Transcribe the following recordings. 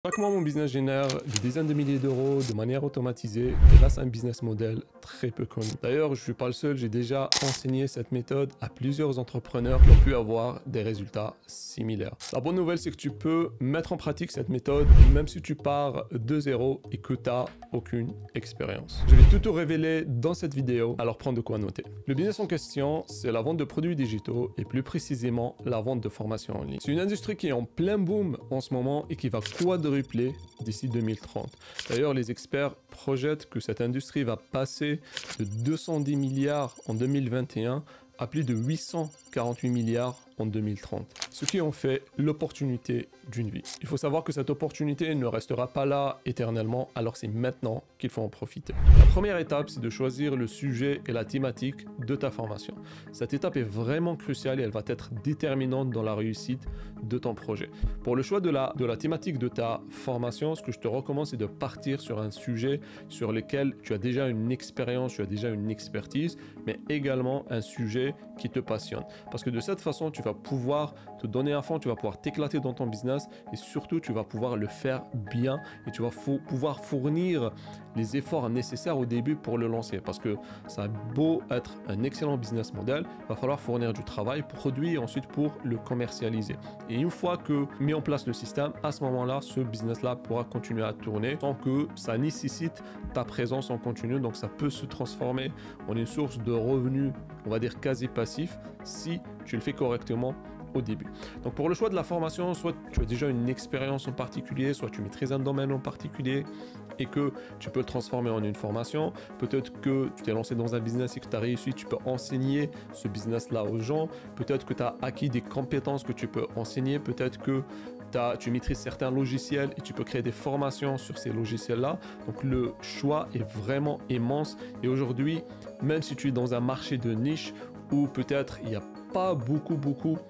Chaque mois, mon business génère des dizaines de milliers d'euros de manière automatisée grâce à un business model très peu connu. D'ailleurs, je ne suis pas le seul, j'ai déjà enseigné cette méthode à plusieurs entrepreneurs qui ont pu avoir des résultats similaires. La bonne nouvelle, c'est que tu peux mettre en pratique cette méthode même si tu pars de zéro et que tu n'as aucune expérience. Je vais tout te révéler dans cette vidéo, alors prends de quoi noter. Le business en question, c'est la vente de produits digitaux et plus précisément la vente de formations en ligne. C'est une industrie qui est en plein boom en ce moment et qui va quadrupler d'ici 2030. D'ailleurs, les experts projettent que cette industrie va passer de 210 milliards en 2021 à plus de 848 milliards en 2030, ce qui en fait l'opportunité d'une vie. Il faut savoir que cette opportunité ne restera pas là éternellement, alors c'est maintenant qu'il faut en profiter. La première étape, c'est de choisir le sujet et la thématique de ta formation. Cette étape est vraiment cruciale et elle va être déterminante dans la réussite de ton projet. Pour le choix de la thématique de ta formation, ce que je te recommande, c'est de partir sur un sujet sur lequel tu as déjà une expérience, tu as déjà une expertise, mais également un sujet qui te passionne. Parce que de cette façon, tu vas pouvoir te donner à fond, tu vas pouvoir t'éclater dans ton business et surtout, tu vas pouvoir le faire bien et tu vas pouvoir fournir les efforts nécessaires au début pour le lancer. Parce que ça a beau être un excellent business model, il va falloir fournir du travail, produit et ensuite pour le commercialiser. Et une fois que mis en place le système, à ce moment-là, ce business-là pourra continuer à tourner sans que ça nécessite ta présence en continu. Donc, ça peut se transformer en une source de revenus, on va dire quasi passif, si tu le fais correctement au début. Donc pour le choix de la formation, soit tu as déjà une expérience en particulier, soit tu maîtrises un domaine en particulier et que tu peux le transformer en une formation. Peut-être que tu t'es lancé dans un business et que tu as réussi, tu peux enseigner ce business-là aux gens. Peut-être que tu as acquis des compétences que tu peux enseigner. Peut-être que tu maîtrises certains logiciels et tu peux créer des formations sur ces logiciels-là. Donc le choix est vraiment immense. Et aujourd'hui, même si tu es dans un marché de niche où peut-être il n'y a pas beaucoup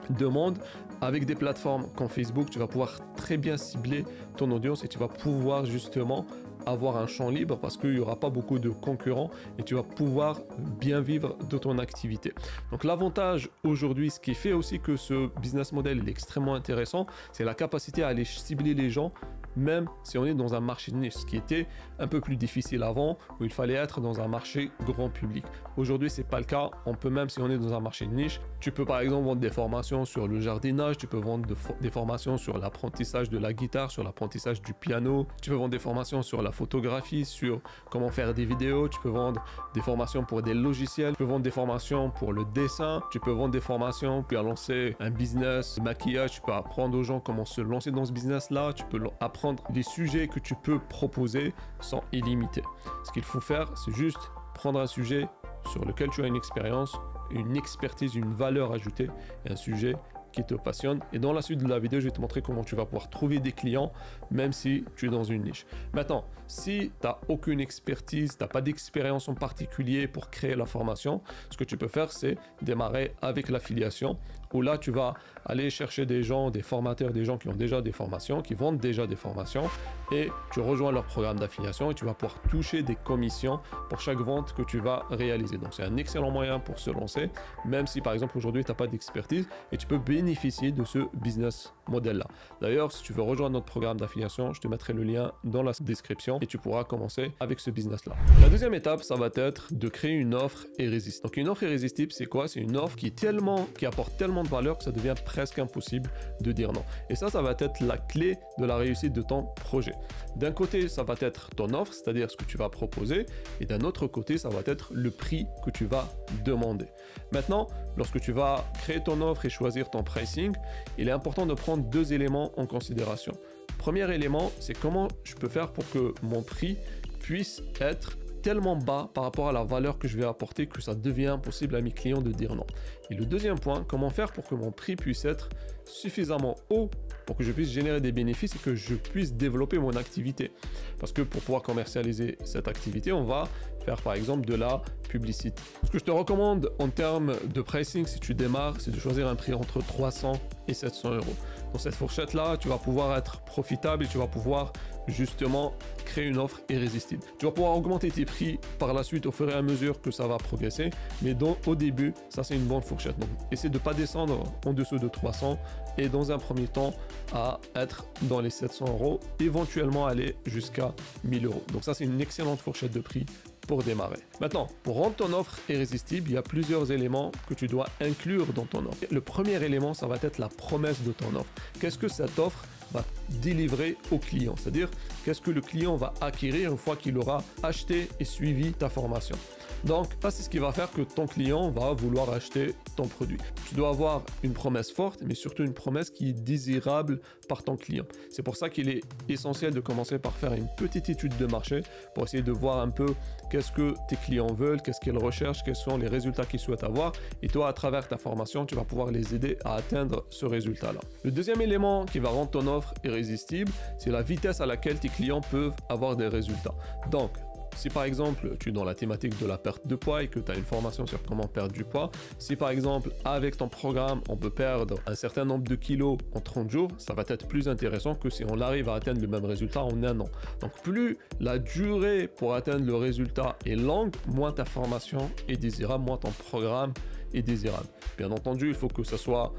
de monde, avec des plateformes comme Facebook, tu vas pouvoir très bien cibler ton audience et tu vas pouvoir justement avoir un champ libre parce qu'il n'y aura pas beaucoup de concurrents et tu vas pouvoir bien vivre de ton activité. Donc l'avantage aujourd'hui, ce qui fait aussi que ce business model est extrêmement intéressant, c'est la capacité à aller cibler les gens même si on est dans un marché de niche, ce qui était un peu plus difficile avant, où il fallait être dans un marché grand public. Aujourd'hui, c'est pas le cas. On peut, même si on est dans un marché de niche, tu peux par exemple vendre des formations sur le jardinage, tu peux vendre des formations sur l'apprentissage de la guitare, sur l'apprentissage du piano, tu peux vendre des formations sur la photographie, sur comment faire des vidéos, tu peux vendre des formations pour des logiciels, tu peux vendre des formations pour le dessin, tu peux vendre des formations pour lancer un business de maquillage, tu peux apprendre aux gens comment se lancer dans ce business-là, tu peux apprendre des sujets que tu peux proposer sont illimités. Ce qu'il faut faire, c'est juste prendre un sujet sur lequel tu as une expérience, une expertise, une valeur ajoutée et un sujet qui te passionne. Et dans la suite de la vidéo, je vais te montrer comment tu vas pouvoir trouver des clients, même si tu es dans une niche. Maintenant, si tu n'as aucune expertise, tu n'as pas d'expérience en particulier pour créer la formation, ce que tu peux faire, c'est démarrer avec l'affiliation, où là, tu vas aller chercher des gens, des formateurs, des gens qui ont déjà des formations, qui vendent déjà des formations, et tu rejoins leur programme d'affiliation et tu vas pouvoir toucher des commissions pour chaque vente que tu vas réaliser. Donc, c'est un excellent moyen pour se lancer, même si, par exemple, aujourd'hui, tu n'as pas d'expertise et tu peux bénéficier de ce business model-là. D'ailleurs, si tu veux rejoindre notre programme d'affiliation, je te mettrai le lien dans la description et tu pourras commencer avec ce business-là. La deuxième étape, ça va être de créer une offre irrésistible. Donc, une offre irrésistible, c'est quoi? C'est une offre qui apporte tellement de valeur que ça devient presque impossible de dire non. Et ça va être la clé de la réussite de ton projet. D'un côté, ça va être ton offre, c'est-à-dire ce que tu vas proposer, et d'un autre côté, ça va être le prix que tu vas demander. Maintenant, lorsque tu vas créer ton offre et choisir ton pricing, il est important de prendre deux éléments en considération. Premier élément, c'est comment je peux faire pour que mon prix puisse être tellement bas par rapport à la valeur que je vais apporter que ça devient impossible à mes clients de dire non. Et le deuxième point, comment faire pour que mon prix puisse être suffisamment haut pour que je puisse générer des bénéfices et que je puisse développer mon activité. Parce que pour pouvoir commercialiser cette activité, on va faire par exemple de la publicité. Ce que je te recommande en termes de pricing si tu démarres, c'est de choisir un prix entre 300 et 700 euros. Dans cette fourchette-là, tu vas pouvoir être profitable et tu vas pouvoir justement créer une offre irrésistible. Tu vas pouvoir augmenter tes prix par la suite au fur et à mesure que ça va progresser, mais au début, ça c'est une bonne fourchette. Donc, essaie de ne pas descendre en dessous de 300 et dans un premier temps à être dans les 700 euros, éventuellement aller jusqu'à 1000 euros. Donc ça c'est une excellente fourchette de prix pour démarrer. Maintenant, pour rendre ton offre irrésistible, il y a plusieurs éléments que tu dois inclure dans ton offre. Le premier élément, ça va être la promesse de ton offre. Qu'est-ce que cette offre va délivrer au client? C'est-à-dire, qu'est-ce que le client va acquérir une fois qu'il aura acheté et suivi ta formation? Donc, ça, c'est ce qui va faire que ton client va vouloir acheter ton produit. Tu dois avoir une promesse forte, mais surtout une promesse qui est désirable par ton client. C'est pour ça qu'il est essentiel de commencer par faire une petite étude de marché pour essayer de voir un peu qu'est-ce que tes clients veulent, qu'est-ce qu'ils recherchent, quels sont les résultats qu'ils souhaitent avoir. Et toi, à travers ta formation, tu vas pouvoir les aider à atteindre ce résultat-là. Le deuxième élément qui va rendre ton offre irrésistible, c'est la vitesse à laquelle tes clients peuvent avoir des résultats. Donc, si par exemple tu es dans la thématique de la perte de poids et que tu as une formation sur comment perdre du poids, si par exemple avec ton programme on peut perdre un certain nombre de kilos en 30 jours, ça va être plus intéressant que si on arrive à atteindre le même résultat en un an. Donc plus la durée pour atteindre le résultat est longue, moins ta formation est désirable, moins ton programme est désirable. Bien entendu, il faut que ça soit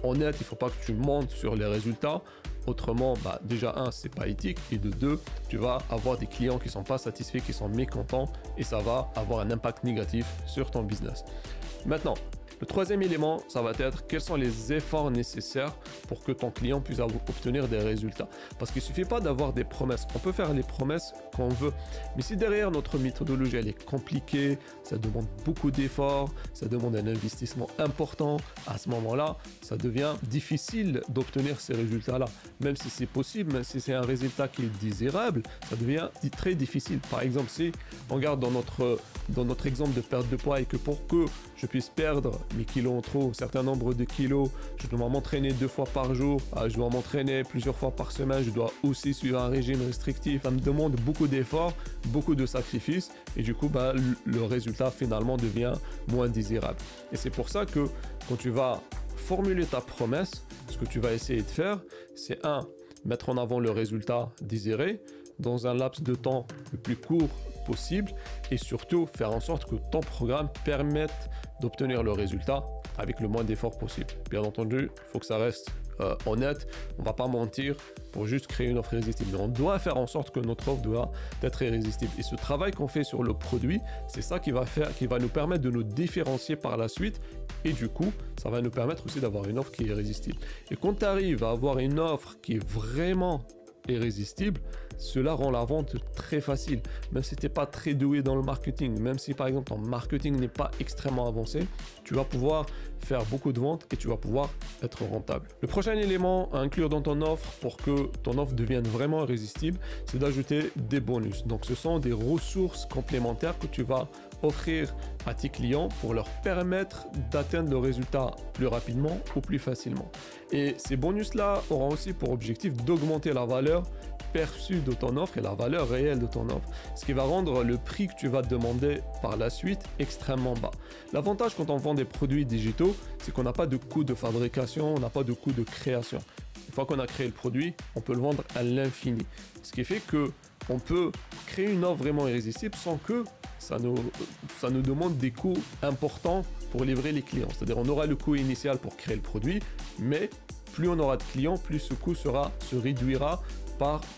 honnête, il ne faut pas que tu montes sur les résultats. Autrement, déjà, c'est pas éthique. Et de deux, tu vas avoir des clients qui sont pas satisfaits, qui sont mécontents et ça va avoir un impact négatif sur ton business. Maintenant, le troisième élément, ça va être quels sont les efforts nécessaires pour que ton client puisse obtenir des résultats. Parce qu'il ne suffit pas d'avoir des promesses. On peut faire les promesses qu'on veut. Mais si derrière notre méthodologie, elle est compliquée, ça demande beaucoup d'efforts, ça demande un investissement important, à ce moment-là, ça devient difficile d'obtenir ces résultats-là. Même si c'est possible, même si c'est un résultat qui est désirable, ça devient très difficile. Par exemple, si on regarde dans notre exemple de perte de poids et que pour que je puisse perdre mes kilos en trop, un certain nombre de kilos, je dois m'entraîner 2 fois par jour, je dois m'entraîner plusieurs fois par semaine, je dois aussi suivre un régime restrictif. Ça me demande beaucoup d'efforts, beaucoup de sacrifices et du coup, le résultat finalement devient moins désirable. Et c'est pour ça que quand tu vas formuler ta promesse, ce que tu vas essayer de faire, c'est mettre en avant le résultat désiré dans un laps de temps le plus court possible et surtout faire en sorte que ton programme permette d'obtenir le résultat avec le moins d'efforts possible. Bien entendu, il faut que ça reste honnête, on ne va pas mentir pour juste créer une offre irrésistible. Mais on doit faire en sorte que notre offre doit être irrésistible. Et ce travail qu'on fait sur le produit, c'est ça qui va nous permettre de nous différencier par la suite. Et du coup, ça va nous permettre aussi d'avoir une offre qui est irrésistible. Et quand tu arrives à avoir une offre qui est vraiment irrésistible, cela rend la vente très facile. Même si tu n'es pas très doué dans le marketing, même si par exemple ton marketing n'est pas extrêmement avancé, tu vas pouvoir faire beaucoup de ventes et tu vas pouvoir être rentable. Le prochain élément à inclure dans ton offre pour que ton offre devienne vraiment irrésistible, c'est d'ajouter des bonus. Donc ce sont des ressources complémentaires que tu vas offrir à tes clients pour leur permettre d'atteindre le résultat plus rapidement ou plus facilement. Et ces bonus-là auront aussi pour objectif d'augmenter la valeur perçue de ton offre et la valeur réelle de ton offre, ce qui va rendre le prix que tu vas demander par la suite extrêmement bas. L'avantage quand on vend des produits digitaux, c'est qu'on n'a pas de coût de fabrication, on n'a pas de coût de création. Une fois qu'on a créé le produit, on peut le vendre à l'infini, ce qui fait que on peut créer une offre vraiment irrésistible sans que ça nous demande des coûts importants pour livrer les clients. C'est-à-dire on aura le coût initial pour créer le produit, mais plus on aura de clients, plus ce coût se réduira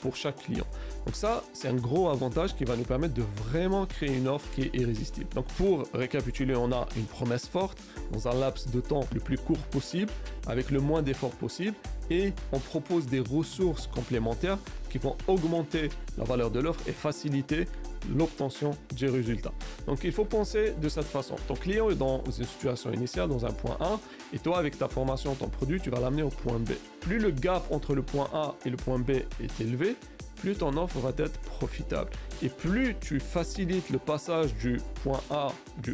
pour chaque client. Donc ça, c'est un gros avantage qui va nous permettre de vraiment créer une offre qui est irrésistible. Donc pour récapituler, on a une promesse forte dans un laps de temps le plus court possible, avec le moins d'efforts possible, et on propose des ressources complémentaires qui vont augmenter la valeur de l'offre et faciliter l'obtention du résultat. Donc il faut penser de cette façon. Ton client est dans une situation initiale, dans un point A, et toi avec ta formation, ton produit, tu vas l'amener au point B. Plus le gap entre le point A et le point B est élevé, plus ton offre va être profitable. Et plus tu facilites le passage du point A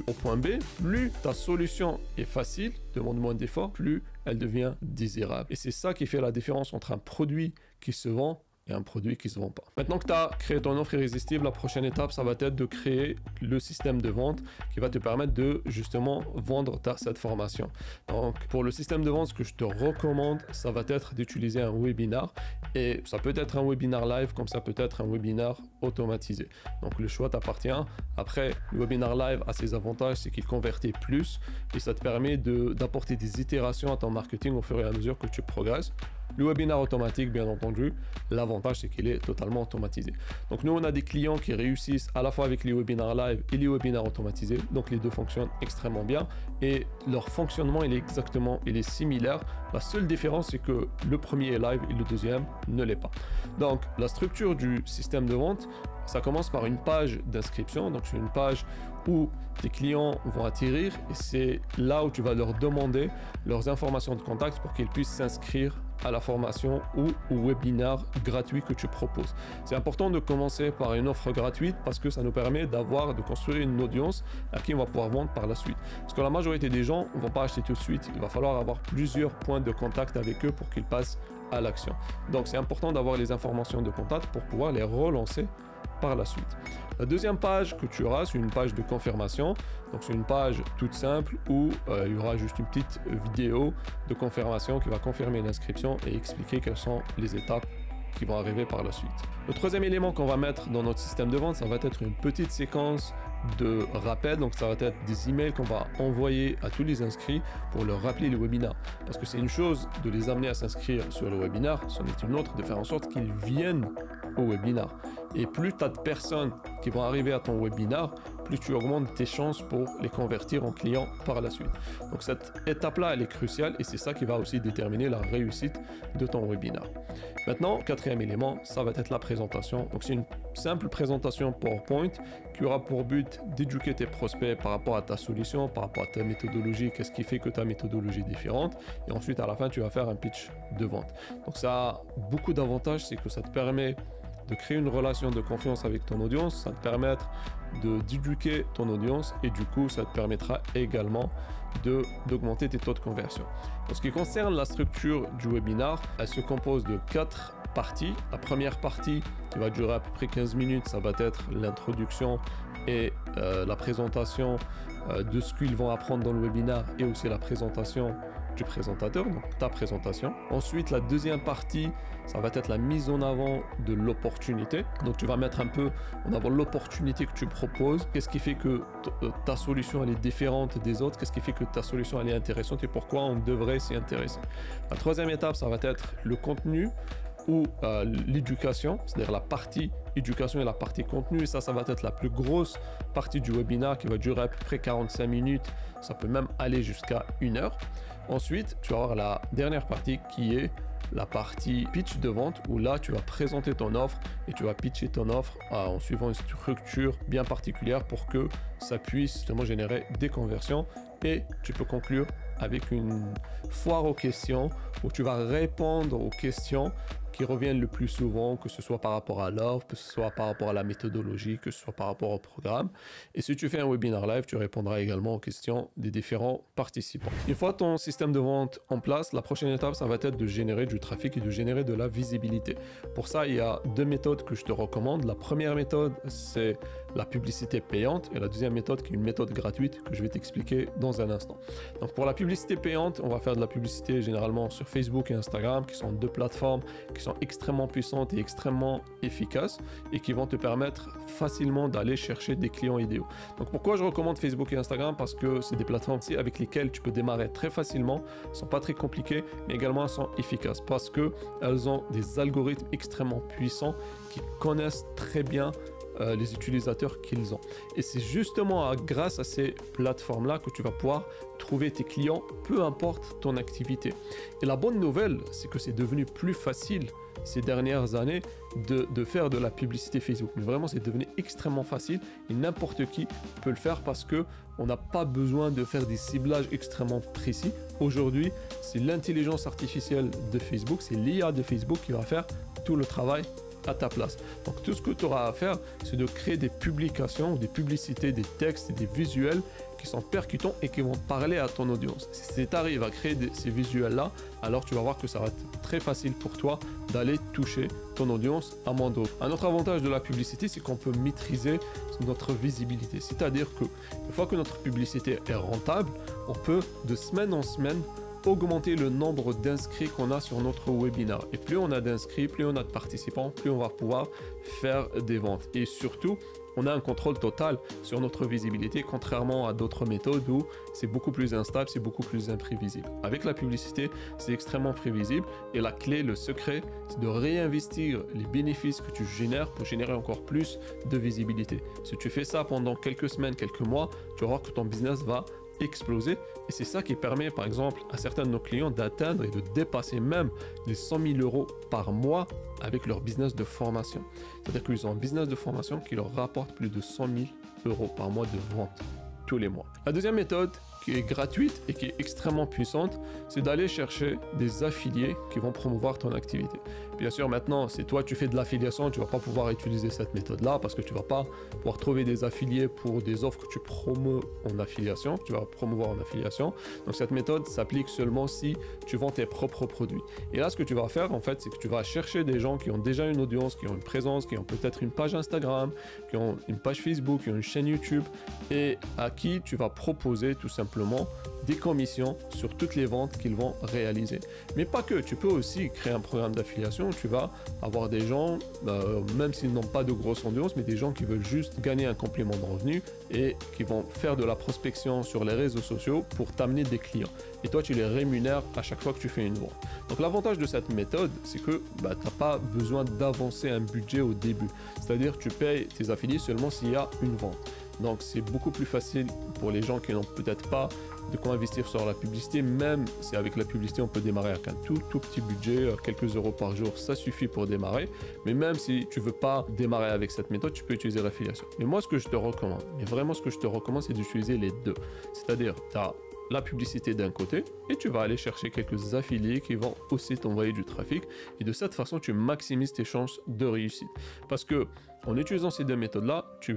au point B, plus ta solution est facile, demande moins d'efforts, plus elle devient désirable. Et c'est ça qui fait la différence entre un produit qui se vend et un produit qui ne se vend pas. Maintenant que tu as créé ton offre irrésistible, la prochaine étape, ça va être de créer le système de vente qui va te permettre de justement vendre cette formation. Donc, pour le système de vente, ce que je te recommande, ça va être d'utiliser un webinar, et ça peut être un webinar live comme ça peut être un webinar automatisé. Donc, le choix t'appartient. Après, le webinar live a ses avantages, c'est qu'il convertit plus et ça te permet d'apporter des itérations à ton marketing au fur et à mesure que tu progresses. Le webinar automatique, bien entendu, l'avantage c'est qu'il est totalement automatisé. Donc nous, on a des clients qui réussissent à la fois avec les webinars live et les webinars automatisés. Donc les deux fonctionnent extrêmement bien et leur fonctionnement il est similaire. La seule différence c'est que le premier est live et le deuxième ne l'est pas. Donc la structure du système de vente, ça commence par une page d'inscription. Donc c'est une page où tes clients vont atterrir et c'est là où tu vas leur demander leurs informations de contact pour qu'ils puissent s'inscrire à la formation ou au webinar gratuit que tu proposes. C'est important de commencer par une offre gratuite parce que ça nous permet de construire une audience à qui on va pouvoir vendre par la suite. Parce que la majorité des gens ne vont pas acheter tout de suite. Il va falloir avoir plusieurs points de contact avec eux pour qu'ils passent à l'action. Donc c'est important d'avoir les informations de contact pour pouvoir les relancer par la suite. La deuxième page que tu auras, c'est une page de confirmation. Donc c'est une page toute simple où il y aura juste une petite vidéo de confirmation qui va confirmer l'inscription et expliquer quelles sont les étapes qui vont arriver par la suite. Le troisième élément qu'on va mettre dans notre système de vente, ça va être une petite séquence de rappel. Donc ça va être des emails qu'on va envoyer à tous les inscrits pour leur rappeler le webinar. Parce que c'est une chose de les amener à s'inscrire sur le webinar, c'en est une autre de faire en sorte qu'ils viennent au webinar. Et plus tu as de personnes qui vont arriver à ton webinar, plus tu augmentes tes chances pour les convertir en clients par la suite. Donc cette étape-là, elle est cruciale et c'est ça qui va aussi déterminer la réussite de ton webinar. Maintenant, quatrième élément, ça va être la présentation. Donc c'est une simple présentation PowerPoint qui aura pour but d'éduquer tes prospects par rapport à ta solution, par rapport à ta méthodologie, qu'est-ce qui fait que ta méthodologie est différente. Et ensuite, à la fin, tu vas faire un pitch de vente. Donc ça a beaucoup d'avantages, c'est que ça te permet de créer une relation de confiance avec ton audience, ça te permettra d'éduquer ton audience et du coup ça te permettra également d'augmenter tes taux de conversion. En ce qui concerne la structure du webinar, elle se compose de 4 parties. La première partie qui va durer à peu près 15 minutes, ça va être l'introduction et la présentation de ce qu'ils vont apprendre dans le webinar et aussi la présentation du présentateur, donc ta présentation. Ensuite, la deuxième partie, ça va être la mise en avant de l'opportunité. Donc, tu vas mettre un peu en avant l'opportunité que tu proposes. Qu'est-ce qui fait que ta solution elle est différente des autres? Qu'est-ce qui fait que ta solution elle est intéressante et pourquoi on devrait s'y intéresser? La troisième étape, ça va être le contenu ou l'éducation, c'est-à-dire la partie éducation et la partie contenu. Et ça va être la plus grosse partie du webinaire qui va durer à peu près 45 minutes. Ça peut même aller jusqu'à 1 heure. Ensuite, tu vas avoir la dernière partie qui est la partie pitch de vente où là, tu vas présenter ton offre et tu vas pitcher ton offre en suivant une structure bien particulière pour que ça puisse justement générer des conversions et tu peux conclure avec une foire aux questions où tu vas répondre aux questions qui reviennent le plus souvent, que ce soit par rapport à l'offre, que ce soit par rapport à la méthodologie, que ce soit par rapport au programme. Et si tu fais un webinaire live, tu répondras également aux questions des différents participants. Une fois ton système de vente en place, la prochaine étape, ça va être de générer du trafic et de générer de la visibilité. Pour ça, il y a 2 méthodes que je te recommande. La première méthode, c'est la publicité payante et la deuxième méthode qui est une méthode gratuite que je vais t'expliquer dans un instant. Donc pour la publicité payante, on va faire de la publicité généralement sur Facebook et Instagram qui sont 2 plateformes qui sont extrêmement puissantes et extrêmement efficaces et qui vont te permettre facilement d'aller chercher des clients idéaux. Donc pourquoi je recommande Facebook et Instagram? Parce que c'est des plateformes avec lesquelles tu peux démarrer très facilement, elles ne sont pas très compliquées, mais également elles sont efficaces parce qu'elles ont des algorithmes extrêmement puissants qui connaissent très bien les utilisateurs qu'ils ont. Et c'est justement grâce à ces plateformes-là que tu vas pouvoir trouver tes clients, peu importe ton activité. Et la bonne nouvelle, c'est que c'est devenu plus facile ces dernières années de faire de la publicité Facebook. Mais vraiment, c'est devenu extrêmement facile et n'importe qui peut le faire parce que on n'a pas besoin de faire des ciblages extrêmement précis. Aujourd'hui, c'est l'intelligence artificielle de Facebook, c'est l'IA de Facebook qui va faire tout le travail à ta place. Donc tout ce que tu auras à faire, c'est de créer des publications, des publicités, des textes et des visuels qui sont percutants et qui vont parler à ton audience. Si tu arrives à créer ces visuels-là, alors tu vas voir que ça va être très facile pour toi d'aller toucher ton audience à moins d'autres. Un autre avantage de la publicité, c'est qu'on peut maîtriser notre visibilité. C'est-à-dire que une fois que notre publicité est rentable, on peut de semaine en semaine augmenter le nombre d'inscrits qu'on a sur notre webinaire. Et plus on a d'inscrits, plus on a de participants, plus on va pouvoir faire des ventes. Et surtout, on a un contrôle total sur notre visibilité, contrairement à d'autres méthodes où c'est beaucoup plus instable, c'est beaucoup plus imprévisible. Avec la publicité, c'est extrêmement prévisible et la clé, le secret, c'est de réinvestir les bénéfices que tu génères pour générer encore plus de visibilité. Si tu fais ça pendant quelques semaines, quelques mois, tu vas voir que ton business va exploser et c'est ça qui permet par exemple à certains de nos clients d'atteindre et de dépasser même les 100 000 euros par mois avec leur business de formation. C'est-à-dire qu'ils ont un business de formation qui leur rapporte plus de 100 000 euros par mois de vente tous les mois. La deuxième méthode qui est gratuite et qui est extrêmement puissante, c'est d'aller chercher des affiliés qui vont promouvoir ton activité. Bien sûr, maintenant, si toi tu fais de l'affiliation, tu ne vas pas pouvoir utiliser cette méthode-là parce que tu ne vas pas pouvoir trouver des affiliés pour des offres que tu promeux en affiliation, tu vas promouvoir en affiliation. Donc cette méthode s'applique seulement si tu vends tes propres produits. Et là, ce que tu vas faire, en fait, c'est que tu vas chercher des gens qui ont déjà une audience, qui ont une présence, qui ont peut-être une page Instagram, qui ont une page Facebook, qui ont une chaîne YouTube et à qui tu vas proposer tout simplement des commissions sur toutes les ventes qu'ils vont réaliser. Mais pas que, tu peux aussi créer un programme d'affiliation où tu vas avoir des gens, même s'ils n'ont pas de grosse audience, mais des gens qui veulent juste gagner un complément de revenu et qui vont faire de la prospection sur les réseaux sociaux pour t'amener des clients. Et toi, tu les rémunères à chaque fois que tu fais une vente. Donc l'avantage de cette méthode, c'est que tu n'as pas besoin d'avancer un budget au début. C'est-à-dire tu payes tes affiliés seulement s'il y a une vente. Donc c'est beaucoup plus facile pour les gens qui n'ont peut-être pas de quoi investir sur la publicité, même si avec la publicité on peut démarrer avec un tout petit budget, quelques euros par jour, ça suffit pour démarrer. Mais même si tu veux pas démarrer avec cette méthode, tu peux utiliser l'affiliation. Mais moi ce que je te recommande, mais vraiment ce que je te recommande, c'est d'utiliser les deux. C'est-à-dire tu as la publicité d'un côté et tu vas aller chercher quelques affiliés qui vont aussi t'envoyer du trafic et de cette façon tu maximises tes chances de réussite. Parce que en utilisant ces deux méthodes-là, tu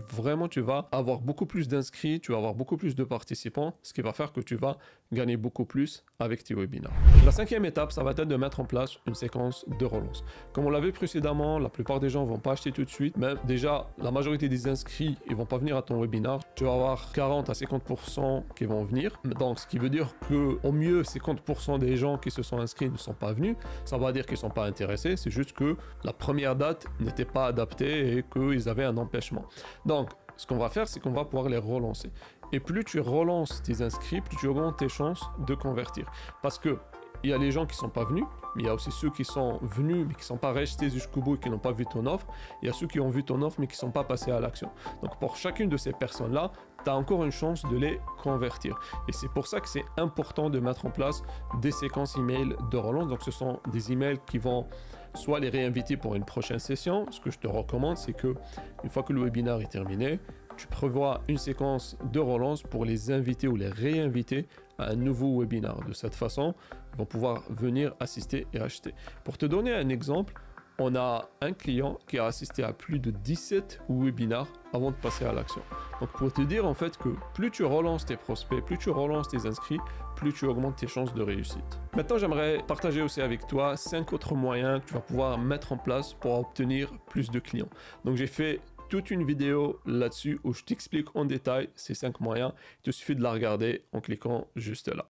vas avoir beaucoup plus d'inscrits, tu vas avoir beaucoup plus de participants, ce qui va faire que tu vas gagner beaucoup plus avec tes webinaires. La cinquième étape, ça va être de mettre en place une séquence de relance. Comme on l'avait précédemment, la plupart des gens ne vont pas acheter tout de suite, mais déjà, la majorité des inscrits, ils ne vont pas venir à ton webinaire. Tu vas avoir 40 à 50% qui vont venir. Donc, ce qui veut dire que au mieux, 50% des gens qui se sont inscrits ne sont pas venus. Ça va dire qu'ils ne sont pas intéressés, c'est juste que la première date n'était pas adaptée et qu'ils avaient un empêchement. Donc, ce qu'on va faire, c'est qu'on va pouvoir les relancer. Et plus tu relances tes inscrits, plus tu augmentes tes chances de convertir. Parce que il y a les gens qui ne sont pas venus, mais il y a aussi ceux qui sont venus mais qui ne sont pas restés jusqu'au bout et qui n'ont pas vu ton offre. Il y a ceux qui ont vu ton offre mais qui ne sont pas passés à l'action. Donc pour chacune de ces personnes-là, tu as encore une chance de les convertir. Et c'est pour ça que c'est important de mettre en place des séquences email de relance. Donc ce sont des emails qui vont soit les réinviter pour une prochaine session. Ce que je te recommande, c'est que une fois que le webinaire est terminé, tu prévois une séquence de relance pour les inviter ou les réinviter à un nouveau webinaire. De cette façon, ils vont pouvoir venir assister et acheter. Pour te donner un exemple, on a un client qui a assisté à plus de 17 webinaires avant de passer à l'action. Donc pour te dire en fait que plus tu relances tes prospects, plus tu relances tes inscrits, plus tu augmentes tes chances de réussite. Maintenant, j'aimerais partager aussi avec toi 5 autres moyens que tu vas pouvoir mettre en place pour obtenir plus de clients. Donc j'ai fait toute une vidéo là-dessus où je t'explique en détail ces 5 moyens. Il te suffit de la regarder en cliquant juste là.